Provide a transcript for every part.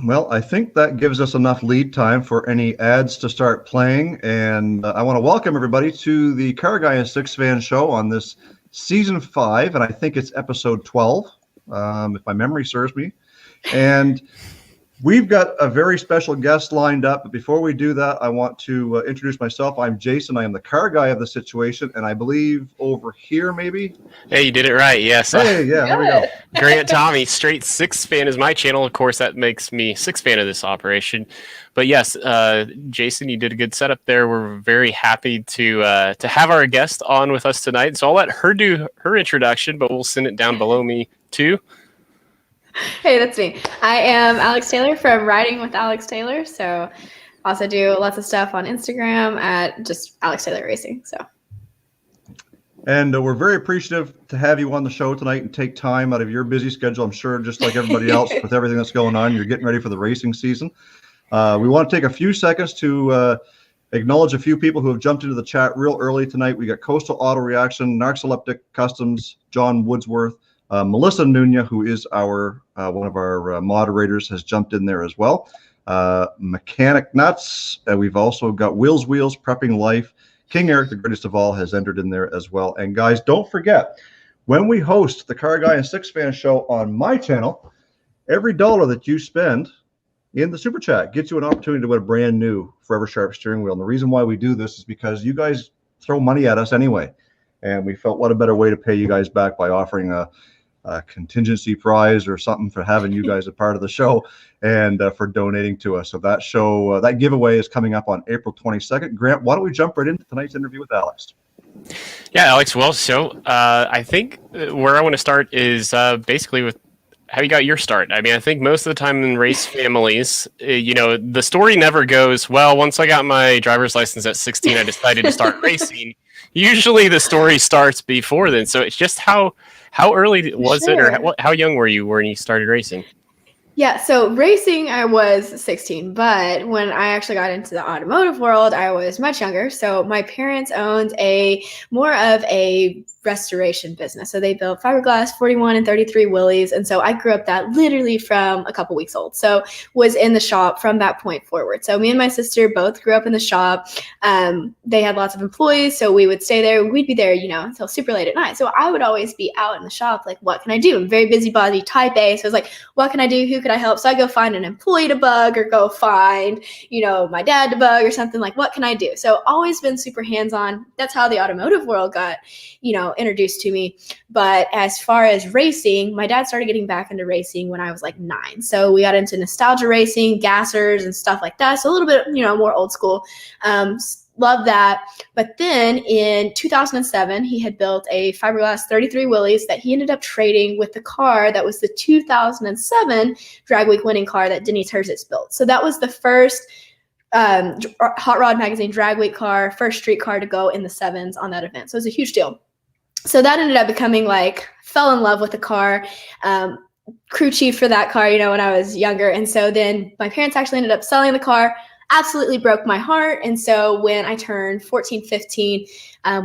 Well, I think that gives us enough lead time for any ads to start playing. And I want to welcome everybody to the CarrGuy and SIXFAN show on this season 5. And I think it's episode 12, if my memory serves me. And we've got a very special guest lined up. But before we do that, I want to introduce myself. I'm Jason. I am the car guy of the situation. And I believe over here, maybe. Hey, you did it right. Yes. Hey, yeah, there we go. Grant Tommy, straight SIXFAN is my channel. Of course, that makes me SIXFAN of this operation. But yes, Jason, you did a good setup there. We're very happy to have our guest on with us tonight. So I'll let her do her introduction, but we'll send it down below me too. Hey, that's me. I am Alex Taylor from Riding with Alex Taylor. So also do lots of stuff on Instagram at just Alex Taylor Racing. So. And we're very appreciative to have you on the show tonight and take time out of your busy schedule. I'm sure just like everybody else with everything that's going on, you're getting ready for the racing season. We want to take a few seconds to acknowledge a few people who have jumped into the chat real early tonight. We got Coastal Auto Reaction, Narcoleptic Customs, John Woodsworth, Melissa Nunya, who is our one of our moderators, has jumped in there as well. Mechanic Nuts. We've also got Wheels, Prepping Life. King Eric, the greatest of all, has entered in there as well. And guys, don't forget, when we host the CarrGuy and SIXFAN show on my channel, every dollar that you spend in the super chat gets you an opportunity to win a brand new Forever Sharp steering wheel. And the reason why we do this is because you guys throw money at us anyway. And we felt what a better way to pay you guys back by offering a contingency prize or something for having you guys a part of the show and for donating to us. So that show, that giveaway is coming up on April 22nd. Grant, why don't we jump right into tonight's interview with Alex? Yeah, Alex. Well, so I think where I want to start is basically with how you got your start. I mean, I think most of the time in race families, you know, the story never goes, well, once I got my driver's license at 16, I decided to start racing. Usually the story starts before then. So it's just how early was it, or how young were you when you started racing? Yeah, so racing, I was 16, but when I actually got into the automotive world, I was much younger. So my parents owned more of a restoration business. So they built fiberglass 41 and 33 Willys. And so I grew up that literally from a couple weeks old. So was in the shop from that point forward. So me and my sister both grew up in the shop. They had lots of employees. So we would stay there. We'd be there, you know, until super late at night. So I would always be out in the shop. Like, what can I do? I'm very busybody, type A. So I was like, what can I do? Who could I help? So I go find an employee to bug or go find, you know, my dad to bug or something. Like, what can I do? So always been super hands-on. That's how the automotive world got, you know, introduced to me. But as far as racing, my dad started getting back into racing when I was like 9. So we got into nostalgia racing, gassers and stuff like that. So a little bit, you know, more old school. Love that. But then in 2007, he had built a fiberglass 33 Willys that he ended up trading with the car that was the 2007 Drag Week winning car that Denny Terzitz built. So that was the first Hot Rod Magazine Drag Week car, first street car to go in the 7s on that event. So it was a huge deal. So that ended up becoming like, fell in love with the car, crew chief for that car, you know, when I was younger. And so then my parents actually ended up selling the car, absolutely broke my heart. And so when I turned 14, 15,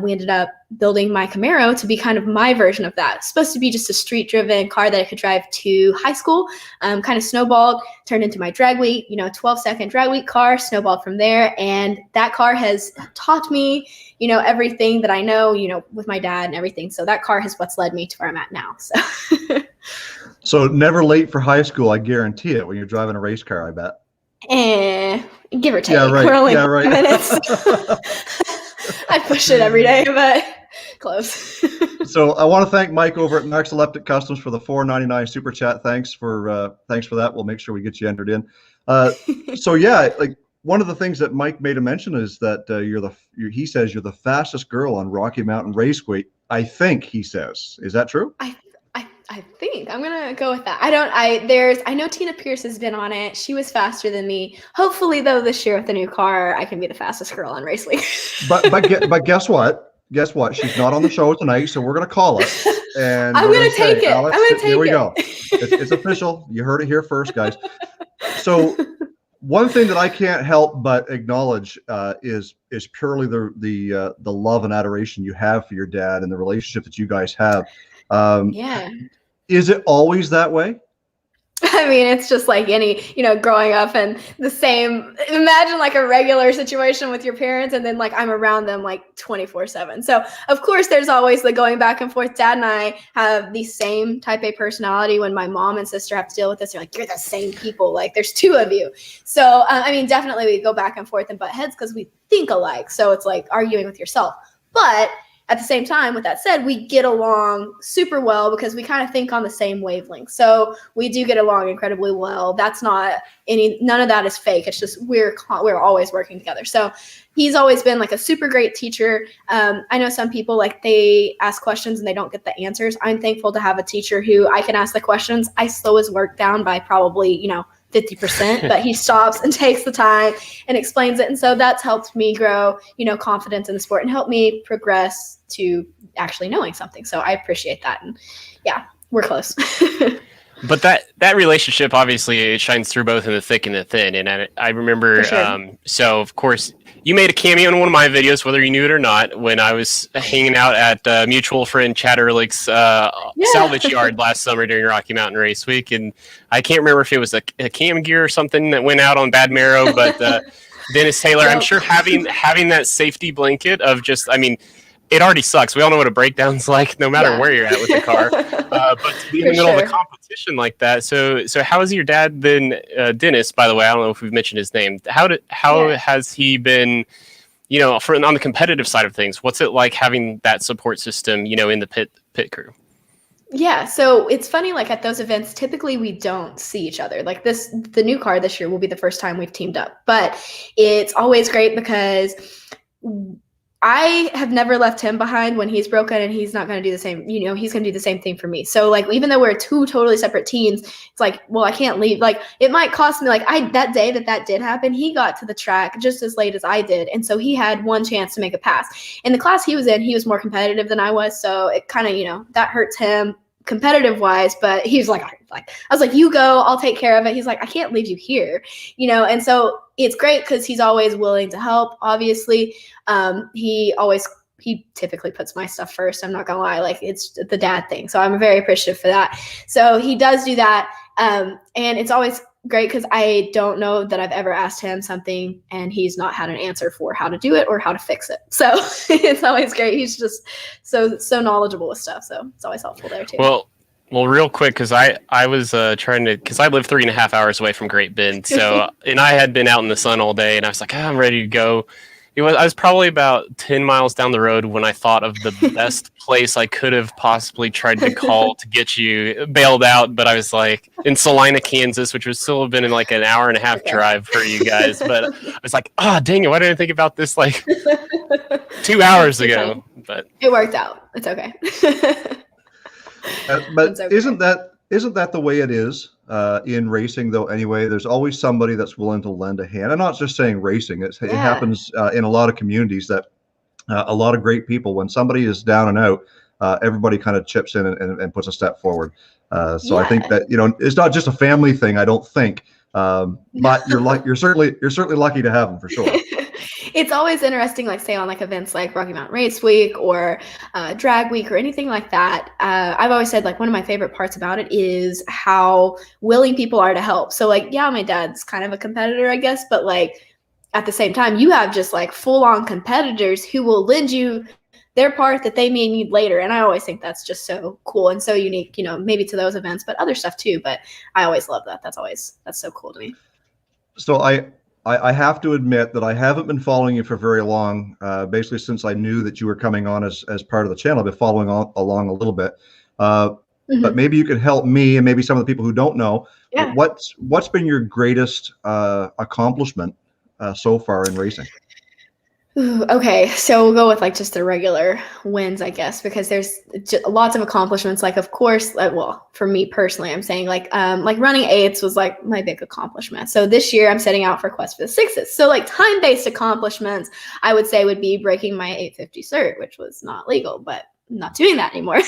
we ended up building my Camaro to be kind of my version of that. It's supposed to be just a street-driven car that I could drive to high school, kind of snowballed, turned into my drag week, you know, 12-second drag week car, snowballed from there. And that car has taught me, you know, everything that I know, you know, with my dad and everything. So that car is what's led me to where I'm at now. So, so never late for high school, I guarantee it, when you're driving a race car, I bet. Give or take. Yeah, right. We're only yeah, right. minutes. I push it every day, but close. So I want to thank Mike over at Narcoleptic Customs for the $4.99 super chat. Thanks for that. We'll make sure we get you entered in. So yeah, like one of the things that Mike made a mention is that he says you're the fastest girl on Rocky Mountain Raceway. I think he says. Is that true? I think I'm gonna go with that. I know Tina Pierce has been on it. She was faster than me. Hopefully, though, this year with the new car, I can be the fastest girl on Race Week. but guess what? Guess what? She's not on the show tonight, so we're gonna call it. And I'm gonna take it. Alex, I'm gonna take it. Here we go. It's official. You heard it here first, guys. So one thing that I can't help but acknowledge is purely the love and adoration you have for your dad and the relationship that you guys have. Yeah. Is it always that way? I mean, it's just like any, growing up and the same, imagine like a regular situation with your parents and then like I'm around them like 24/7. So of course there's always the going back and forth. Dad and I have the same type A personality. When my mom and sister have to deal with this, they're like, you're the same people. Like there's two of you. So, I mean, definitely we go back and forth and butt heads because we think alike. So it's like arguing with yourself. But at the same time, with that said, we get along super well because we kind of think on the same wavelength. So we do get along incredibly well. That's not none of that is fake. It's just we're always working together. So he's always been like a super great teacher. I know some people like they ask questions and they don't get the answers. I'm thankful to have a teacher who I can ask the questions. I slow his work down by probably, 50%, but he stops and takes the time and explains it. And so that's helped me grow, confidence in the sport and help me progress to actually knowing something. So I appreciate that. And yeah, we're close. But that relationship, obviously, it shines through both in the thick and the thin. And I remember, sure. So of course, you made a cameo in one of my videos, whether you knew it or not, when I was hanging out at mutual friend Chad Ehrlich's salvage yard last summer during Rocky Mountain Race Week. And I can't remember if it was a cam gear or something that went out on Bad Marrow, but Dennis Taylor, I'm sure having that safety blanket of just, I mean, it already sucks. We all know what a breakdown's like, no matter where you're at with the car. But to be in the middle of a competition like that, so how has your dad been, Dennis? By the way, I don't know if we've mentioned his name. How has he been? On the competitive side of things, what's it like having that support system? In the pit crew. Yeah, so it's funny, like at those events, typically we don't see each other. Like the new car this year will be the first time we've teamed up, but it's always great because I have never left him behind when he's broken, and he's not going to do the same, he's going to do the same thing for me. So like, even though we're two totally separate teams, it's like, well, I can't leave. Like it might cost me, like that day that did happen, he got to the track just as late as I did. And so he had one chance to make a pass. In the class he was in, he was more competitive than I was. So it kind of, that hurts him competitive wise, but he's like, I was like, you go, I'll take care of it. He's like, I can't leave you here, and so it's great because he's always willing to help. Obviously, he typically puts my stuff first. I'm not gonna lie, like it's the dad thing. So I'm very appreciative for that. So he does do that. And it's always great because I don't know that I've ever asked him something and he's not had an answer for how to do it or how to fix it. So it's always great. He's just so knowledgeable with stuff. So it's always helpful there too. Well, real quick, because I was trying to, because I live 3.5 hours away from Great Bend, so and I had been out in the sun all day, and I was like, I'm ready to go. I was probably about 10 miles down the road when I thought of the best place I could have possibly tried to call to get you bailed out, but I was like in Salina, Kansas, which would still have been in like an hour and a half drive for you guys. But I was like, dang it, why didn't I think about this like 2 hours ago? But it worked out. It's okay. But okay. Isn't that the way it is in racing though? Anyway, there's always somebody that's willing to lend a hand. I'm not just saying racing. It happens in a lot of communities that a lot of great people, when somebody is down and out, everybody kind of chips in and puts a step forward. So I think that it's not just a family thing. I don't think, but you're certainly lucky to have them for sure. It's always interesting, like say on like events like Rocky Mountain Race Week or Drag Week or anything like that. I've always said like one of my favorite parts about it is how willing people are to help. So like, yeah, my dad's kind of a competitor, I guess, but like at the same time, you have just like full on competitors who will lend you their part that they may need later. And I always think that's just so cool and so unique, maybe to those events, but other stuff too. But I always love that. That's so cool to me. So I have to admit that I haven't been following you for very long, basically since I knew that you were coming on as part of the channel. I've been following along a little bit, but maybe you could help me and maybe some of the people who don't know. Yeah. What's been your greatest accomplishment so far in racing? Ooh, okay, so we'll go with like just the regular wins, I guess, because there's lots of accomplishments. Like, of course, well, for me personally, I'm saying like running eights was like my big accomplishment. So this year I'm setting out for Quest for the Sixes. So like time-based accomplishments, I would say would be breaking my 850 cert, which was not legal, but I'm not doing that anymore.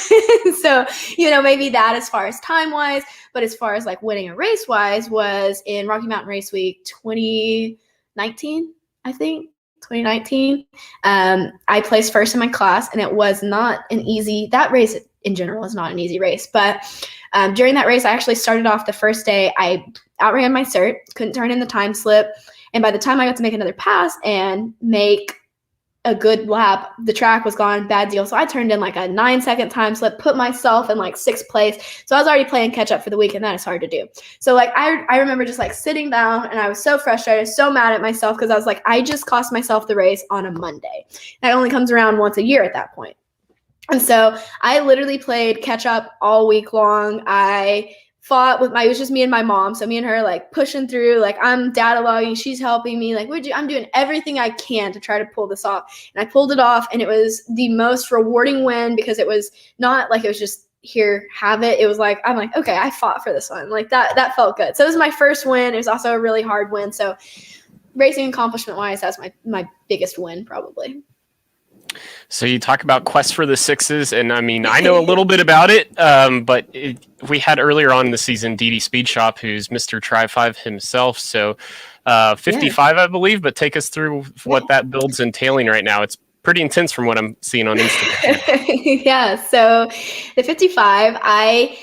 So, maybe that as far as time-wise, but as far as like winning a race-wise was in Rocky Mountain Race Week 2019, I think. 2019. I placed first in my class, and it was not an easy, that race in general is not an easy race. But during that race, I actually started off the first day. I outran my cert, couldn't turn in the time slip. And by the time I got to make another pass and make a good lap, the track was gone, bad deal. So I turned in like a 9-second time slip, put myself in like 6th place. So I was already playing catch up for the week, and that is hard to do. So like I remember just like sitting down, and I was so frustrated, so mad at myself, because I was like, I just cost myself the race on a Monday. That only comes around once a year at that point. And so I literally played catch up all week long. I fought with it was just me and my mom. So me and her like pushing through, like I'm data logging, she's helping me, like I'm doing everything I can to try to pull this off. And I pulled it off, and it was the most rewarding win, because it was not like it was just here, have it. It was like, I'm like, okay, I fought for this one. Like that felt good. So it was my first win. It was also a really hard win. So racing accomplishment wise, that's my biggest win probably. So you talk about Quest for the Sixes, and I mean, I know a little bit about it, but we had earlier on in the season DD Speed Shop, who's Mr. Tri-5 himself. So 55, I believe, but take us through what that build's entailing right now. It's pretty intense from what I'm seeing on Instagram. Yeah, so the 55, I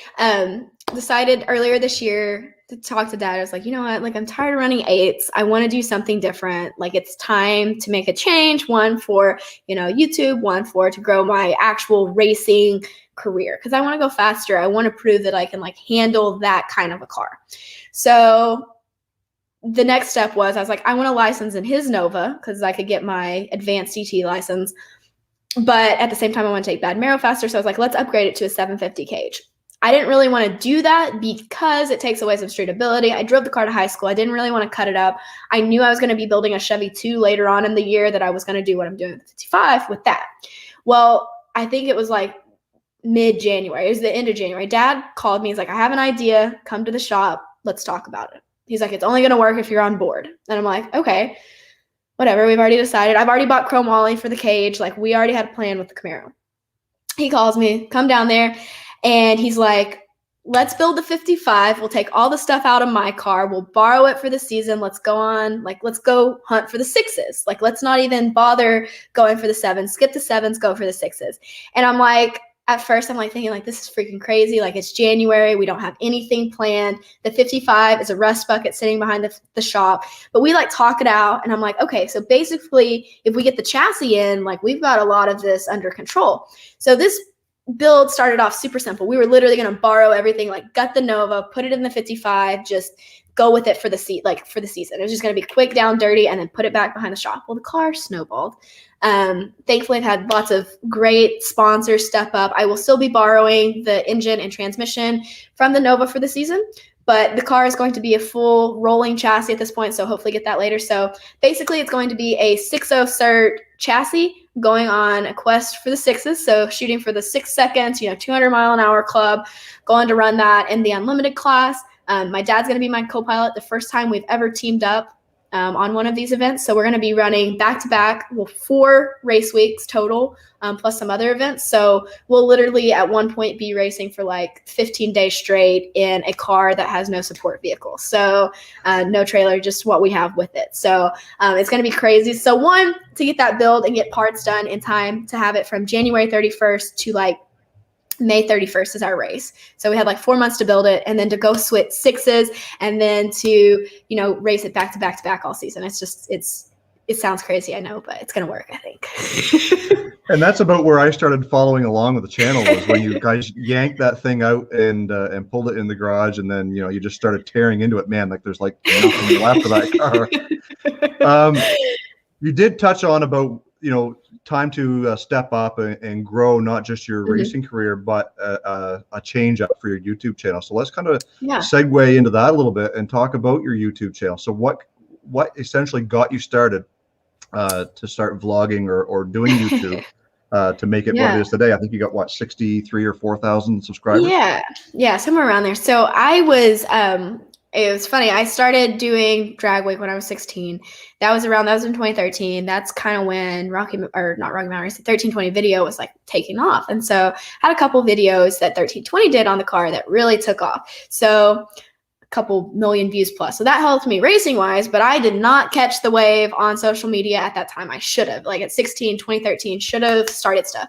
decided earlier this year to talk to Dad. I was like, you know what, like I'm tired of running 8s. I want to do something different. Like it's time to make a change, one for, YouTube, one for to grow my actual racing career, because I want to go faster. I want to prove that I can like handle that kind of a car. So the next step was, I was like, I want a license in his Nova, because I could get my advanced DT license. But at the same time, I want to take Bad Marrow faster. So I was like, let's upgrade it to a 750 cage. I didn't really want to do that because it takes away some street ability. I drove the car to high school. I didn't really want to cut it up. I knew I was going to be building a Chevy 2 later on in the year, that I was going to do what I'm doing with the 55 with that. Well, I think it was like mid-January. It was the end of January. Dad called me. He's like, I have an idea. Come to the shop. Let's talk about it. He's like, it's only going to work if you're on board. And I'm like, okay, whatever. We've already decided. I've already bought chrome ollie for the cage. Like we already had a plan with the Camaro. He calls me, come down there. And he's like, let's build the 55. We'll take all the stuff out of my car. We'll borrow it for the season. Let's go hunt for the 6s. Like, let's not even bother going for the 7s. Skip the 7s, go for the 6s. And I'm like, at first I'm like thinking like, this is freaking crazy. Like it's January. We don't have anything planned. The 55 is a rust bucket sitting behind the shop, but we like talk it out. And I'm like, okay, so basically if we get the chassis in, like we've got a lot of this under control. So this build started off super simple. We were literally going to borrow everything, like gut the Nova, put it in the 55, just go with it for the season. It was just going to be quick, down, dirty, and then put it back behind the shop. Well, the car snowballed. Thankfully, I've had lots of great sponsors step up. I will still be borrowing the engine and transmission from the Nova for the season, but the car is going to be a full rolling chassis at this point, so hopefully get that later. So basically, it's going to be a 6.0 cert chassis going on a quest for the 6s, so shooting for the 6 seconds, 200-mile-an-hour club, going to run that in the unlimited class. My dad's going to be my co-pilot, the first time we've ever teamed up on one of these events. So we're going to be running back-to-back, 4 race weeks total, plus some other events. So we'll literally at one point be racing for like 15 days straight in a car that has no support vehicle. So no trailer, just what we have with it. So it's going to be crazy. So one, to get that build and get parts done in time to have it from January 31st to like May 31st is our race. So we had like 4 months to build it, and then to go switch 6s, and then to, race it back to back to back all season. It's just, it sounds crazy, I know, but it's going to work, I think. And that's about where I started following along with the channel, was when you guys yanked that thing out and pulled it in the garage, and then, you just started tearing into it. Man, like there's like nothing left of that car. You did touch on about, time to step up and grow not just your racing career, but a change up for your YouTube channel. So let's kind of segue into that a little bit and talk about your YouTube channel. So what essentially got you started to start vlogging or doing YouTube to make it what it is today? I think you got 63 or 4,000 subscribers. Yeah, somewhere around there. So I was it was funny. I started doing Drag Week when I was 16. That was in 2013. That's kind of when 1320 video was like taking off. And so I had a couple videos that 1320 did on the car that really took off. So couple million views plus. So that helped me racing wise, but I did not catch the wave on social media at that time. I should have, like at 2013, should have started stuff.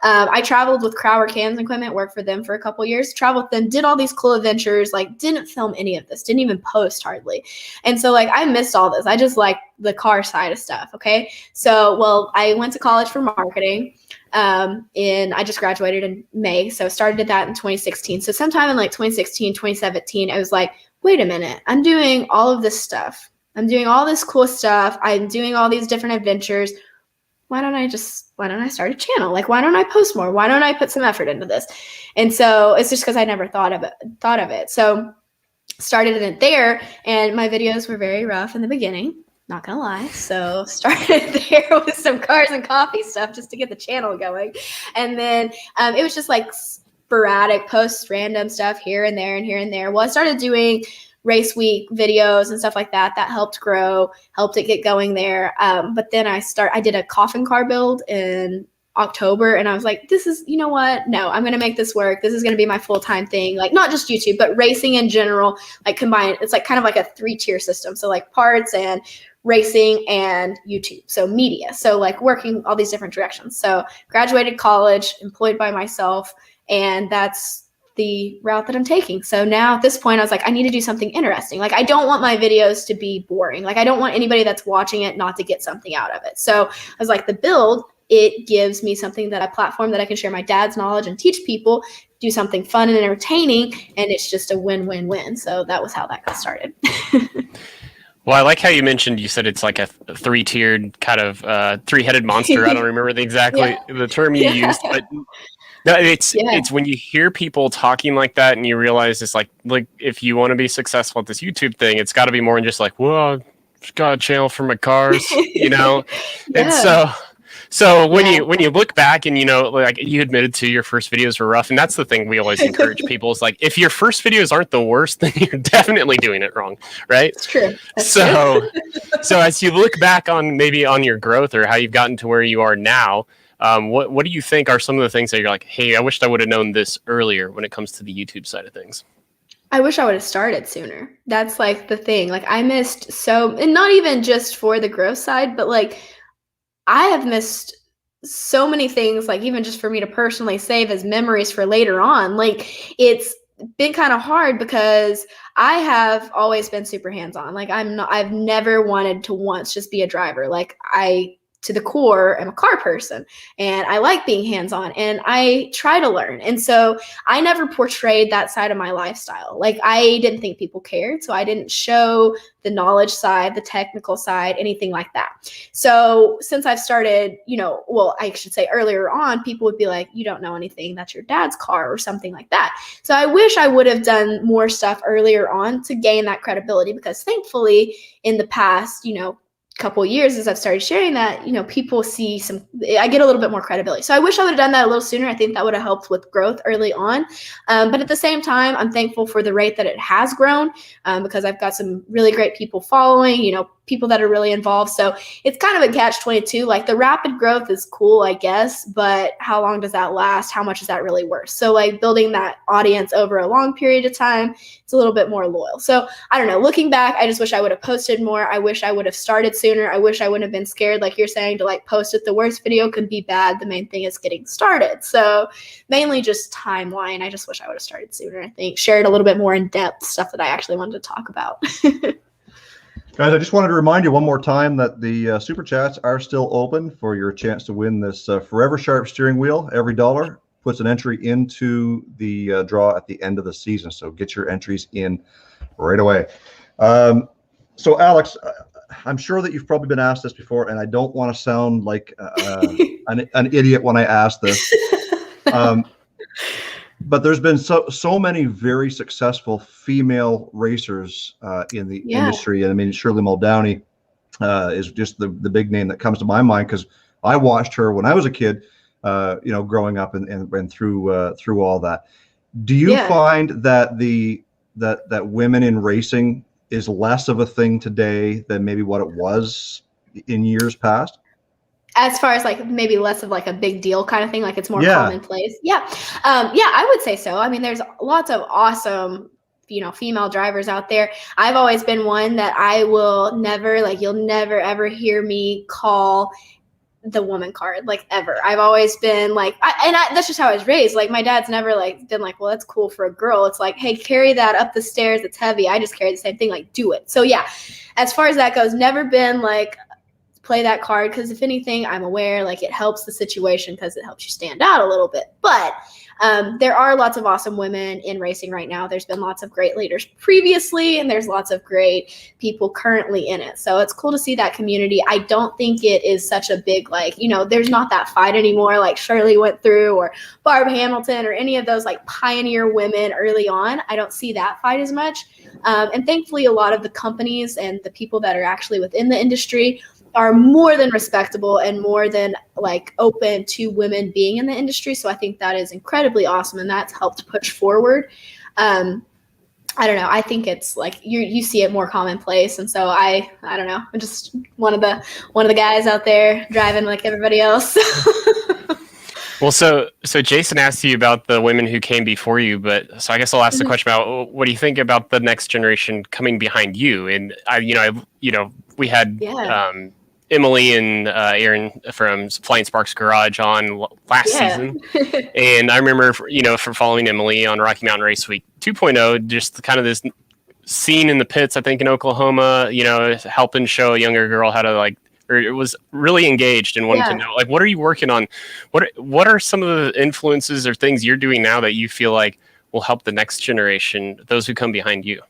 I traveled with Crowder Cams Equipment, worked for them for a couple years, traveled with them, did all these cool adventures, like didn't film any of this, didn't even post hardly. And so like I missed all this. I just like the car side of stuff. Okay. So, well, I went to college for marketing. And I just graduated in May. So started that in 2016. So sometime in like 2016, 2017, I was like, wait a minute, I'm doing all of this stuff. I'm doing all this cool stuff. I'm doing all these different adventures. Why don't I start a channel? Like, why don't I post more? Why don't I put some effort into this? And so it's just because I never thought of it. So started it there, and my videos were very rough in the beginning. Not gonna lie. So started there with some cars and coffee stuff just to get the channel going. And then it was just like sporadic posts, random stuff here and there and here and there. Well, I started doing race week videos and stuff like that. That helped grow, helped it get going there. But then I did a coffin car build in October, and I was like, this is, you know what? No, I'm going to make this work. This is going to be my full-time thing. Like not just YouTube, but racing in general, like combined. It's like kind of like a 3-tier system. So like parts and racing and YouTube. So media. So like working all these different directions. So graduated college, employed by myself, and that's the route that I'm taking. So now at this point, I was like, I need to do something interesting. Like I don't want my videos to be boring. Like I don't want anybody that's watching it not to get something out of it. So I was like, the build, it gives me something, that a platform that I can share my dad's knowledge and teach people, do something fun and entertaining, and it's just a win-win-win. So that was how that got started. Well, I like how you mentioned, you said it's like a 3-tiered kind of 3-headed monster. I don't remember the term you used, but no, it's when you hear people talking like that and you realize it's like if you want to be successful at this YouTube thing, it's got to be more than just like, well, I've got a channel for my cars, you know? And so when you look back and, you know, like you admitted to your first videos were rough, and that's the thing we always encourage people is like, if your first videos aren't the worst, then you're definitely doing it wrong, right? It's true. So as you look back on your growth or how you've gotten to where you are now, what do you think are some of the things that you're like, hey, I wished I would have known this earlier when it comes to the YouTube side of things? I wish I would have started sooner. That's like the thing. Like I missed and not even just for the growth side, but like I have missed so many things, like even just for me to personally save as memories for later on. Like it's been kind of hard because I have always been super hands-on. Like I've never wanted to once just be a driver. Like I, to the core, am a car person, and I like being hands-on, and I try to learn. And so I never portrayed that side of my lifestyle. Like I didn't think people cared, so I didn't show the knowledge side, the technical side, anything like that. So since I've started, I should say earlier on, people would be like, you don't know anything, that's your dad's car or something like that. So I wish I would have done more stuff earlier on to gain that credibility, because thankfully in the past, couple of years, as I've started sharing that, people see I get a little bit more credibility. So I wish I would have done that a little sooner. I think that would have helped with growth early on. But at the same time, I'm thankful for the rate that it has grown, because I've got some really great people following, people that are really involved. So it's kind of a catch-22. Like the rapid growth is cool, I guess, but how long does that last? How much is that really worth? So like building that audience over a long period of time, it's a little bit more loyal. So I don't know, looking back, I just wish I would have posted more. I wish I would have started sooner. I wish I wouldn't have been scared, like you're saying, to like post it. The worst video could be bad. The main thing is getting started. So mainly just timeline. I just wish I would have started sooner. I think shared a little bit more in depth stuff that I actually wanted to talk about. Guys, I just wanted to remind you one more time that the Super Chats are still open for your chance to win this Forever Sharp steering wheel. Every dollar puts an entry into the draw at the end of the season. So get your entries in right away. So Alex, I'm sure that you've probably been asked this before, and I don't want to sound like an idiot when I ask this. But there's been so many very successful female racers in the industry. And I mean, Shirley Muldowney is just the big name that comes to my mind, because I watched her when I was a kid, growing up and through all that. Do you find that that women in racing is less of a thing today than maybe what it was in years past? As far as like maybe less of like a big deal kind of thing, like it's more commonplace. Yeah, I would say so. I mean, there's lots of awesome female drivers out there. I've always been one that I will never, like, you'll never ever hear me call the woman card, like, ever. I've always been like, that's just how I was raised. Like, my dad's never like been like, well, that's cool for a girl. It's like, hey, carry that up the stairs. It's heavy. I just carry the same thing. Like, do it. So yeah, as far as that goes, never been like, play that card, because if anything, I'm aware like it helps the situation because it helps you stand out a little bit. But there are lots of awesome women in racing right now. There's been lots of great leaders previously, and there's lots of great people currently in it. So it's cool to see that community. I don't think it is such a big, like, there's not that fight anymore like Shirley went through, or Barb Hamilton, or any of those like pioneer women early on. I don't see that fight as much. And thankfully, a lot of the companies and the people that are actually within the industry are more than respectable and more than like open to women being in the industry. So I think that is incredibly awesome, and that's helped push forward. I don't know. I think it's like you see it more commonplace, and so I don't know. I'm just one of the guys out there driving like everybody else. Well, so Jason asked you about the women who came before you, but so I guess I'll ask the question about what do you think about the next generation coming behind you? And we had Emily and Aaron from Flying Sparks Garage on last season, and I remember for following Emily on Rocky Mountain Race Week 2.0, just kind of this scene in the pits, I think in Oklahoma, helping show a younger girl how to or it was really engaged and wanted to know, like, what are you working on? What are some of the influences or things you're doing now that you feel like will help the next generation, those who come behind you?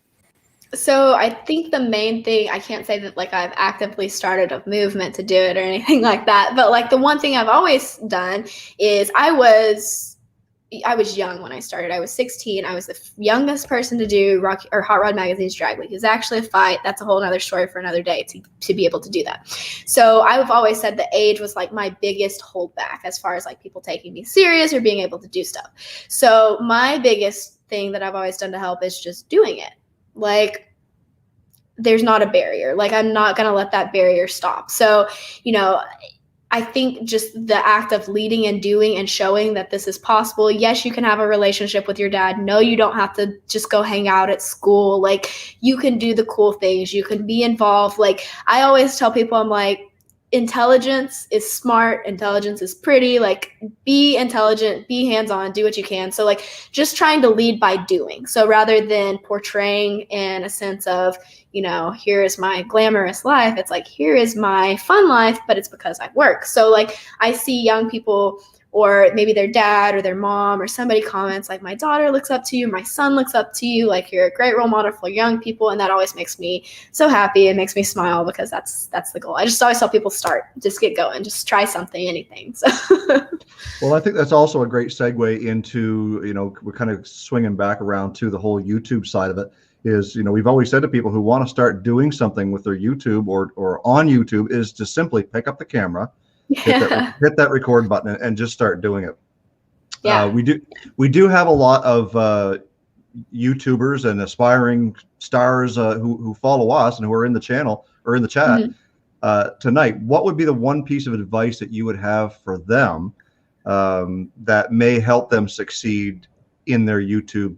So I think the main thing, I can't say that like I've actively started a movement to do it or anything like that, but like the one thing I've always done is I was young when I started. I was 16. I was the youngest person to do Hot Rod Magazine's Drag Week. It's actually a fight. That's a whole other story for another day to be able to do that. So I've always said the age was like my biggest holdback as far as like people taking me serious or being able to do stuff. So my biggest thing that I've always done to help is just doing it. Like, there's not a barrier. Like, I'm not going to let that barrier stop. So, I think just the act of leading and doing and showing that this is possible. Yes, you can have a relationship with your dad. No, you don't have to just go hang out at school. Like, you can do the cool things. You can be involved. Like, I always tell people, I'm like, intelligence is smart, intelligence is pretty. Like, be intelligent, be hands-on, do what you can. So like, just trying to lead by doing. So rather than portraying in a sense of, here is my glamorous life, it's like, here is my fun life, but it's because I work. So like, I see young people, or maybe their dad or their mom or somebody comments like, my daughter looks up to you, my son looks up to you, like, you're a great role model for young people. And that always makes me so happy. It makes me smile, because that's the goal. I just always tell people, just get going, just try something, anything. So well, I think that's also a great segue into, we're kind of swinging back around to the whole YouTube side of it. Is, we've always said to people who want to start doing something with their YouTube or on YouTube is to simply pick up the camera, hit that record button, and just start doing it. Yeah. We do have a lot of YouTubers and aspiring stars who follow us and who are in the channel or in the chat tonight. What would be the one piece of advice that you would have for them that may help them succeed in their YouTube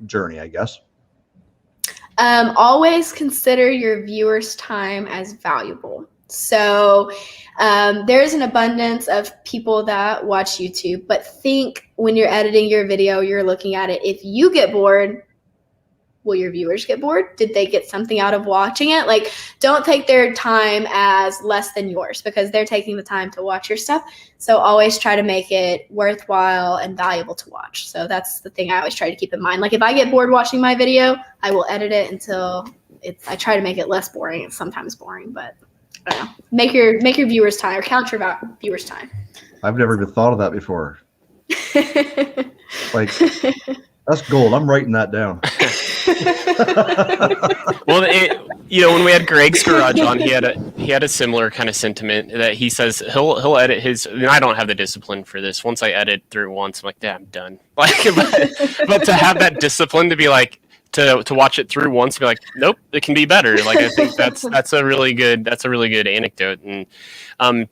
journey, I guess? Always consider your viewers' time as valuable. So there's an abundance of people that watch YouTube, but think when you're editing your video, you're looking at it. If you get bored, will your viewers get bored? Did they get something out of watching it? Like, don't take their time as less than yours, because they're taking the time to watch your stuff. So always try to make it worthwhile and valuable to watch. So that's the thing I always try to keep in mind. Like, if I get bored watching my video, I will edit it until I try to make it less boring. It's sometimes boring, but I don't know. Make your viewers' time, or count your viewers' time. I've never even thought of that before. Like, that's gold. I'm writing that down. Well, when we had Greg's Garage on, he had a similar kind of sentiment that he says he'll edit his. I don't have the discipline for this. Once I edit through once, I'm like, yeah, I'm done. Like, but to have that discipline to be like, to watch it through once and be like, nope, it can be better. Like, I think that's a really good anecdote. And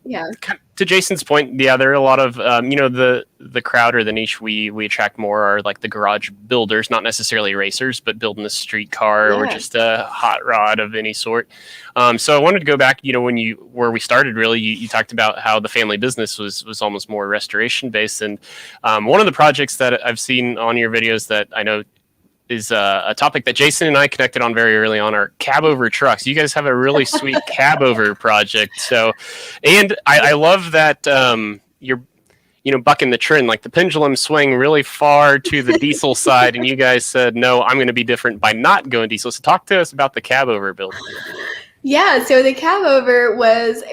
Yeah. to Jason's point, yeah, there are a lot of the crowd or the niche we attract more are like the garage builders, not necessarily racers, but building a street car or just a hot rod of any sort. So I wanted to go back, where we started. Really, you talked about how the family business was almost more restoration based, and one of the projects that I've seen on your videos that I know is a topic that Jason and I connected on very early on, are cab over trucks. You guys have a really sweet cab over project. So, and I love that you're, bucking the trend, like the pendulum swing really far to the diesel side. And you guys said, no, I'm going to be different by not going diesel. So talk to us about the cab over build. Yeah. So the cab over was,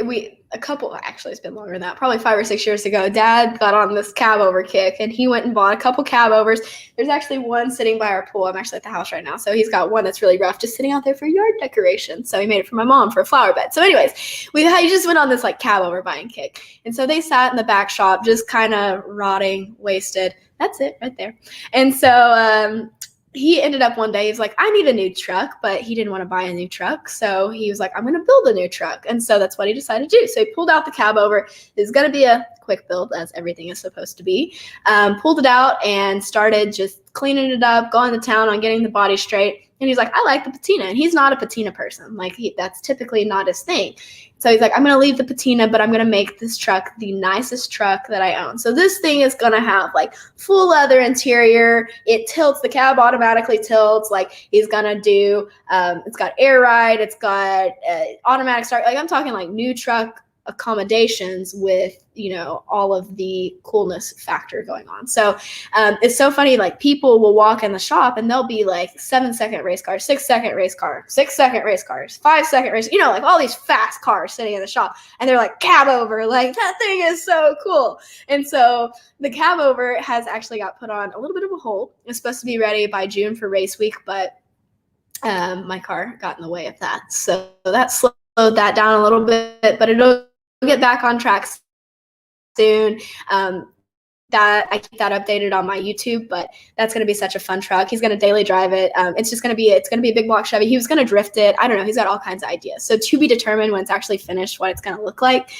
actually it's been longer than that, probably 5 or 6 years ago, Dad got on this cab over kick and he went and bought a couple cab overs. There's actually one sitting by our pool. I'm actually at the house right now. So he's got one that's really rough, just sitting out there for yard decoration. So he made it for my mom for a flower bed. So anyways, he just went on this like cab over buying kick. And so they sat in the back shop, just kind of rotting, wasted. That's it right there. And so, he ended up one day, he's like, I need a new truck, but he didn't want to buy a new truck. So he was like, I'm going to build a new truck. And so that's what he decided to do. So he pulled out the cab over. It's going to be a quick build, as everything is supposed to be. Pulled it out and started just cleaning it up, going to town on getting the body straight. And he's like, I like the patina. And he's not a patina person. Like, that's typically not his thing. So he's like, I'm going to leave the patina, but I'm going to make this truck the nicest truck that I own. So this thing is going to have like full leather interior. It tilts. The cab automatically tilts. Like, he's going to do, it's got air ride. It's got automatic start. Like, I'm talking like new truck accommodations with, all of the coolness factor going on. So it's so funny. Like, people will walk in the shop and they'll be like 7-second race car, 6-second race car, 6-second race cars, 5-second race, like all these fast cars sitting in the shop, and they're like, cab over, like, that thing is so cool. And so the cab over has actually got put on a little bit of a hold. It's supposed to be ready by June for race week, but my car got in the way of that. So that slowed that down a little bit, but it'll get back on track soon. That I keep that updated on my YouTube, but that's going to be such a fun truck. He's going to daily drive it. It's going to be a big block Chevy. He was going to drift it. I don't know. He's got all kinds of ideas. So to be determined when it's actually finished, what it's going to look like.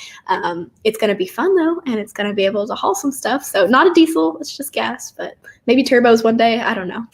It's going to be fun though, and it's going to be able to haul some stuff. So not a diesel, it's just gas, but maybe turbos one day. I don't know.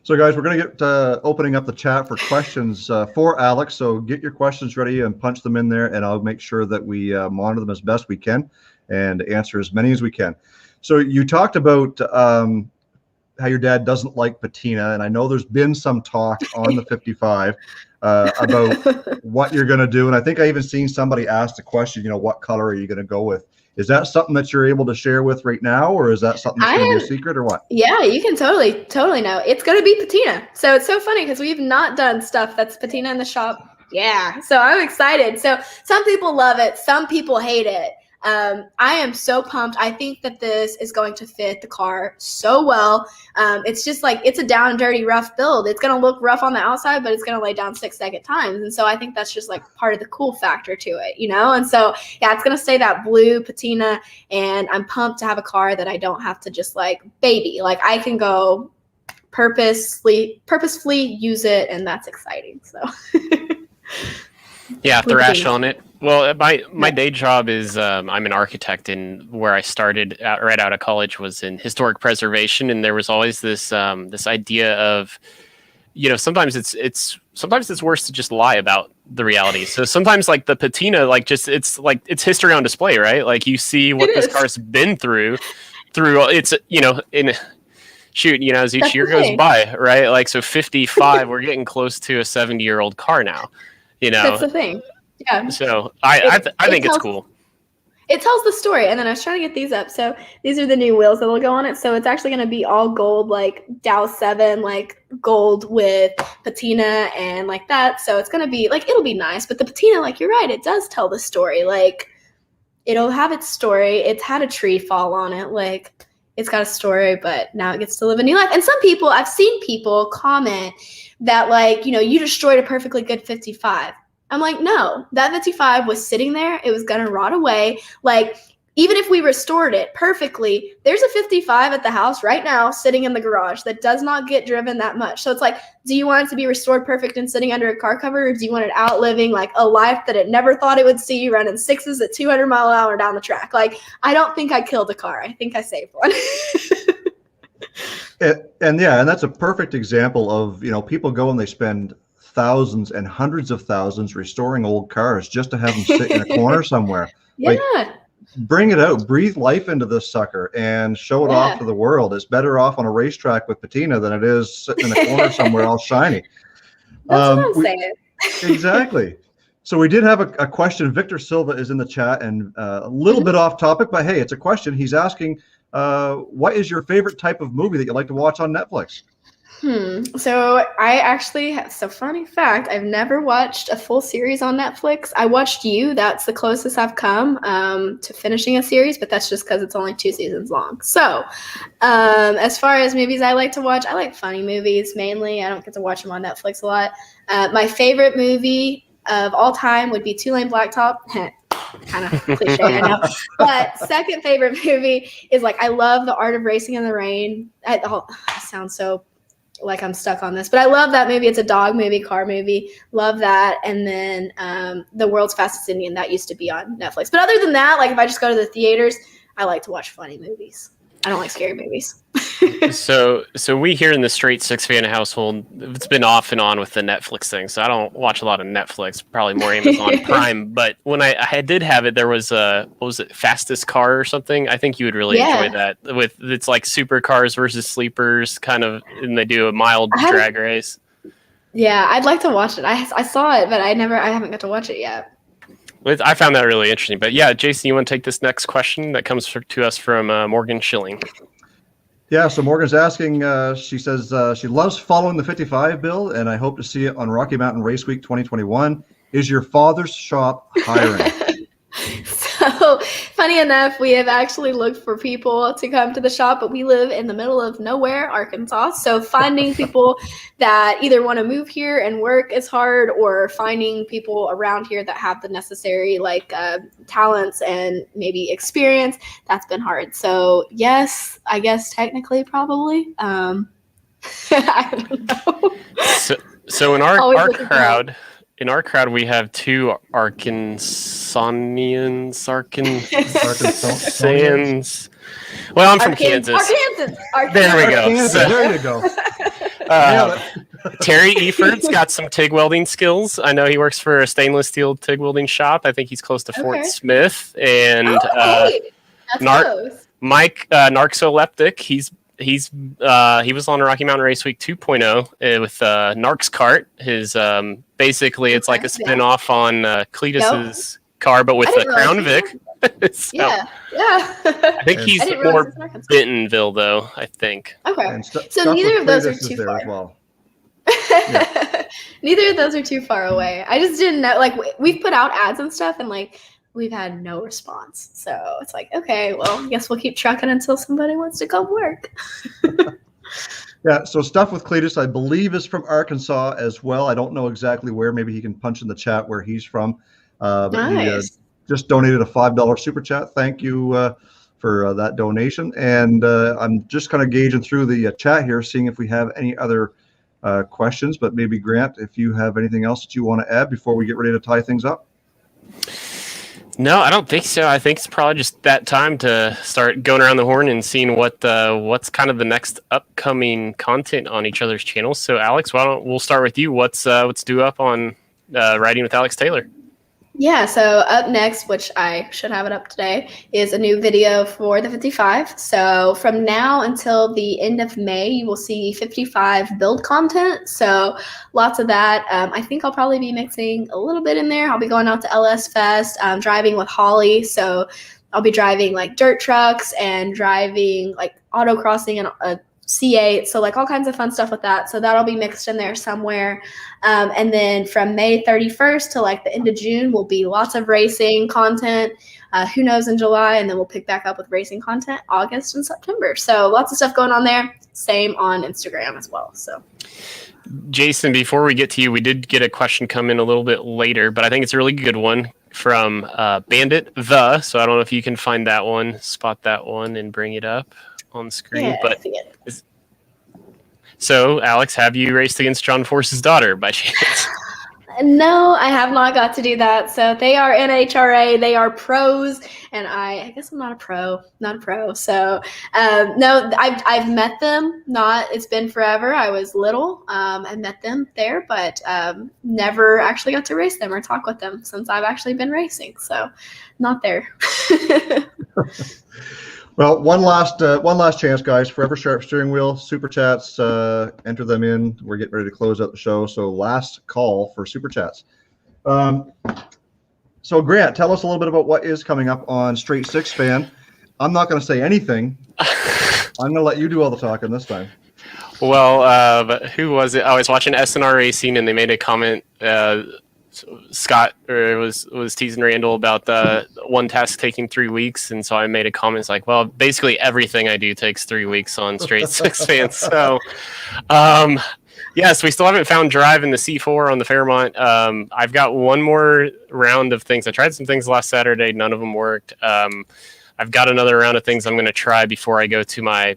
So guys, we're going to get opening up the chat for questions for Alex. So get your questions ready and punch them in there, and I'll make sure that we monitor them as best we can and answer as many as we can. So you talked about how your dad doesn't like patina, and I know there's been some talk on the 55 about what you're going to do. And I think I even seen somebody ask the question, what color are you going to go with? Is that something that you're able to share with right now, or is that something that's going to be a secret, or what? Yeah, you can totally know. It's going to be patina. So it's so funny because we've not done stuff that's patina in the shop. Yeah, so I'm excited. So some people love it. Some people hate it. I am so pumped. I think that this is going to fit the car so well. It's just like, it's a down and dirty, rough build. It's going to look rough on the outside, but it's going to lay down 6-second times. And so I think that's just like part of the cool factor to it, And so, yeah, it's going to stay that blue patina, and I'm pumped to have a car that I don't have to just like baby. Like, I can go purposefully use it, and that's exciting. So yeah, thrash on it. Well, my day job is I'm an architect, and where I started right out of college was in historic preservation, and there was always this this idea of, sometimes it's worse to just lie about the reality. So sometimes like the patina, like it's history on display, right? Like, you see what this car's been through it's as each year goes by, right? Like, so 55, we're getting close to a 70-year-old car now. That's the thing. Yeah. So I think it's cool. It tells the story. And then I was trying to get these up. So these are the new wheels that will go on it. So it's actually going to be all gold, like Dow 7, like gold with patina and like that. So it's going to be like, it'll be nice. But the patina, like, you're right, it does tell the story. Like, it'll have its story. It's had a tree fall on it. Like, it's got a story, but now it gets to live a new life. And some people, I've seen people comment that, like, you destroyed a perfectly good 55. I'm like, no, that 55 was sitting there. It was going to rot away. Like, even if we restored it perfectly, there's a 55 at the house right now sitting in the garage that does not get driven that much. So it's like, do you want it to be restored perfect and sitting under a car cover, or do you want it out living like a life that it never thought it would see, running sixes at 200 mile an hour down the track? Like, I don't think I killed a car. I think I saved one. And that's a perfect example of, people go and they spend thousands and hundreds of thousands restoring old cars just to have them sit in a corner somewhere. Yeah. Like, bring it out, breathe life into this sucker and show it off to the world. It's better off on a racetrack with patina than it is sitting in a corner somewhere all shiny. That's what I'm saying. Exactly. So we did have a question. Victor Silva is in the chat, and a little bit off topic, but hey, it's a question. He's asking, what is your favorite type of movie that you like to watch on Netflix? So I actually have, so funny fact, I've never watched a full series on Netflix. I watched You. That's the closest I've come to finishing a series, but that's just because it's only 2 seasons long. So as far as movies I like to watch, I like funny movies mainly. I don't get to watch them on Netflix a lot. My favorite movie of all time would be Two Lane Blacktop. Kind of cliche, I know. But second favorite movie is I love The Art of Racing in the Rain. I sound so like I'm stuck on this, but I love that movie. It's a dog movie, car movie. Love that. And then The World's Fastest Indian, that used to be on Netflix. But other than that, if I just go to the theaters, I like to watch funny movies. I don't like scary movies. So we here in the straight SIXFAN household, it's been off and on with the Netflix thing. So I don't watch a lot of Netflix, probably more Amazon Prime. But when I did have it, there was what was it, Fastest Car or something? I think you would really enjoy that. It's like supercars versus sleepers kind of, and they do a mild drag race. Yeah, I'd like to watch it. I saw it, but I haven't got to watch it yet. I found that really interesting. But yeah, Jason, you want to take this next question that comes to us from Morgan Schilling? Yeah, so Morgan's asking, she says she loves following the 55 build, and I hope to see it on Rocky Mountain Race Week 2021. Is your father's shop hiring? So, funny enough, we have actually looked for people to come to the shop, but we live in the middle of nowhere, Arkansas. So finding people that either want to move here and work is hard, or finding people around here that have the necessary talents and maybe experience, that's been hard. So yes, I guess technically probably. I don't know. So in our crowd... In our crowd, we have 2 Arkansanians. Well, I'm from Kansas. Arkansas. There we go. There you go. Terry Eford's got some TIG welding skills. I know he works for a stainless steel TIG welding shop. I think he's close to Fort Smith. And Mike Narcoleptic, he was on Rocky Mountain Race Week 2.0 with Narc's cart. His basically it's like a spin-off on Cletus's car, but with a Crown Vic. So, yeah. I think he's more Bentonville, though. I think. Okay, so neither of those are too far. Well. Neither of those are too far away. I just didn't know. We've put out ads and stuff, and we've had no response. So it's okay, well, I guess we'll keep trucking until somebody wants to come work. Yeah, so Stuff with Cletus, I believe, is from Arkansas as well. I don't know exactly where. Maybe he can punch in the chat where he's from. But nice. He just donated a $5 super chat. Thank you for that donation. And I'm just kind of gauging through the chat here, seeing if we have any other questions. But maybe, Grant, if you have anything else that you want to add before we get ready to tie things up. No, I don't think so. I think it's probably just that time to start going around the horn and seeing what's kind of the next upcoming content on each other's channels. So, Alex, we'll start with you. What's due up on Riding with Alex Taylor? Yeah, so up next, which I should have it up today, is a new video for the 55. So from now until the end of May, you will see 55 build content. So lots of that. I think I'll probably be mixing a little bit in there. I'll be going out to LS Fest, driving with Holly. So I'll be driving dirt trucks and driving autocrossing and a C8, so all kinds of fun stuff with that. So that'll be mixed in there somewhere. And then from May 31st to the end of June will be lots of racing content. Who knows in July, and then we'll pick back up with racing content August and September. So lots of stuff going on there. Same on Instagram as well. So Jason, before we get to you, we did get a question come in a little bit later, but I think it's a really good one from Bandit the. So I don't know if you can find that one, spot that one, and bring it up on screen. Yeah, But I see it. so, Alex, have you raced against John Force's daughter by chance? No, I have not got to do that. So they are NHRA, they are pros, and I guess I'm not a pro. So no, I've met them. It's been forever. I was little. I met them there, but never actually got to race them or talk with them since I've actually been racing. So not there. Well, one last chance, guys. Forever Sharp Steering Wheel, Super Chats, enter them in. We're getting ready to close out the show, so last call for Super Chats. So, Grant, tell us a little bit about what is coming up on Straight SIXFAN. I'm not going to say anything. I'm going to let you do all the talking this time. Well, but who was it? I was watching SNR Racing, and they made a comment. Scott was teasing Randall about the one task taking 3 weeks, and so I made a comment. It's like, well, basically everything I do takes 3 weeks on Straight SIXFAN. So, yes, we still haven't found drive in the C4 on the Fairmont. I've got one more round of things. I tried some things last Saturday. None of them worked. I've got another round of things I'm going to try before I go to I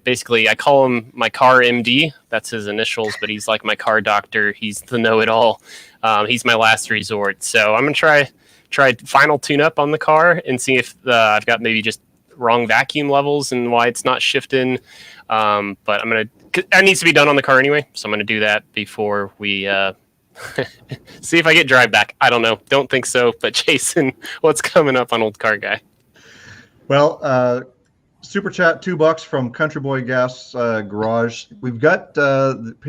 call him my car MD. That's his initials, but he's like my car doctor. He's the know-it-all. He's my last resort. So I'm going to try final tune-up on the car and see if I've got maybe just wrong vacuum levels and why it's not shifting. But that needs to be done on the car anyway. So I'm going to do that before we see if I get drive back. I don't know. Don't think so. But Jason, what's coming up on Old CarrGuy? Well, Super Chat, $2 from Country Boy Gas Garage. We've got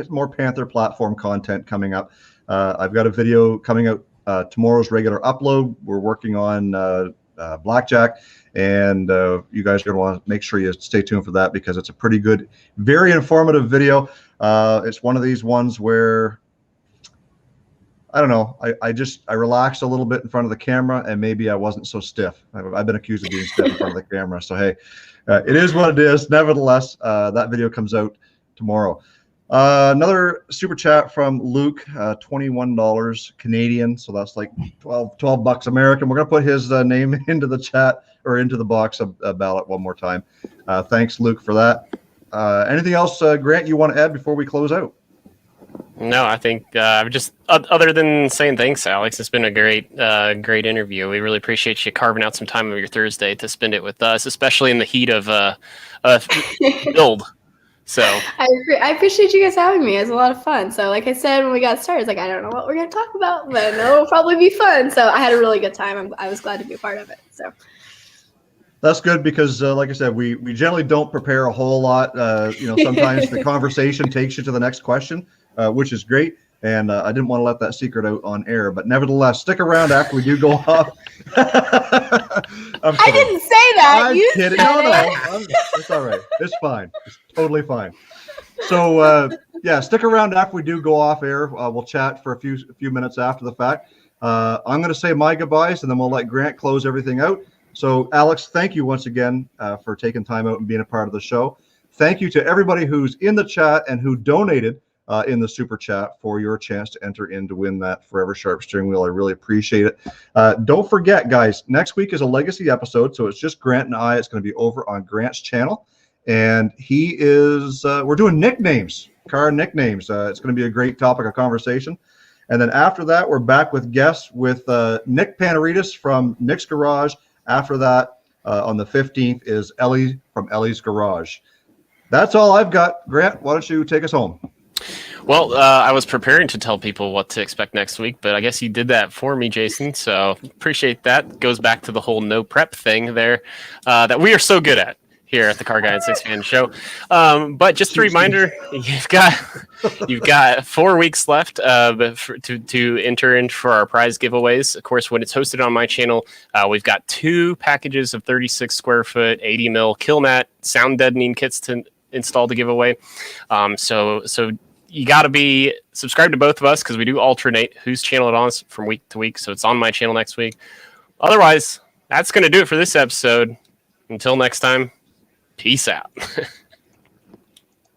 more Panther platform content coming up. I've got a video coming out tomorrow's regular upload. We're working on Blackjack, and you guys are going to want to make sure you stay tuned for that because it's a pretty good, very informative video. It's one of these ones where I don't know. I relaxed a little bit in front of the camera, and maybe I wasn't so stiff. I've been accused of being stiff in front of the camera. So, hey, it is what it is. Nevertheless, that video comes out tomorrow. Another super chat from Luke, $21 Canadian. So that's like $12 American. We're going to put his name into the chat or into the box of ballot one more time. Thanks, Luke, for that. Anything else, Grant, you want to add before we close out? No, I think just other than saying thanks, Alex, it's been a great interview. We really appreciate you carving out some time of your Thursday to spend it with us, especially in the heat of build. So I appreciate you guys having me. It was a lot of fun. So like I said, when we got started, it's like, I don't know what we're going to talk about, but it'll probably be fun. So I had a really good time. I was glad to be a part of it. So that's good because, like I said, we generally don't prepare a whole lot. Sometimes the conversation takes you to the next question, which is great. And I didn't want to let that secret out on air, but nevertheless, stick around after we do go off. I didn't say that. I'm you kidding. Said No, it's all right. It's fine. It's totally fine. So yeah, stick around after we do go off air. We'll chat for a few minutes after the fact. I'm going to say my goodbyes, and then we'll let Grant close everything out. So, Alex, thank you once again for taking time out and being a part of the show. Thank you to everybody who's in the chat and who donated in the super chat for your chance to enter in to win that Forever Sharp steering wheel. I really appreciate it. Don't forget, guys, next week is a legacy episode, so it's just Grant and I. It's going to be over on Grant's channel, and he is we're doing nicknames, car nicknames. It's going to be a great topic of conversation. And then after that, we're back with guests with Nick Panaritis from Nick's Garage. After that, on the 15th, is Ellie from Ellie's Garage. That's all I've got. Grant, why don't you take us home? Well, I was preparing to tell people what to expect next week, but I guess you did that for me, Jason. So appreciate that. Goes back to the whole no prep thing there that we are so good at here at the CarrGuy and SIXFAN show. But just a reminder, you've got 4 weeks left to enter in for our prize giveaways. Of course, when it's hosted on my channel, we've got 2 packages of 36 square foot, 80 mil kill mat sound deadening kits to install to give away. So you got to be subscribed to both of us because we do alternate whose channel it on from week to week. So it's on my channel next week. Otherwise, that's going to do it for this episode. Until next time, peace out.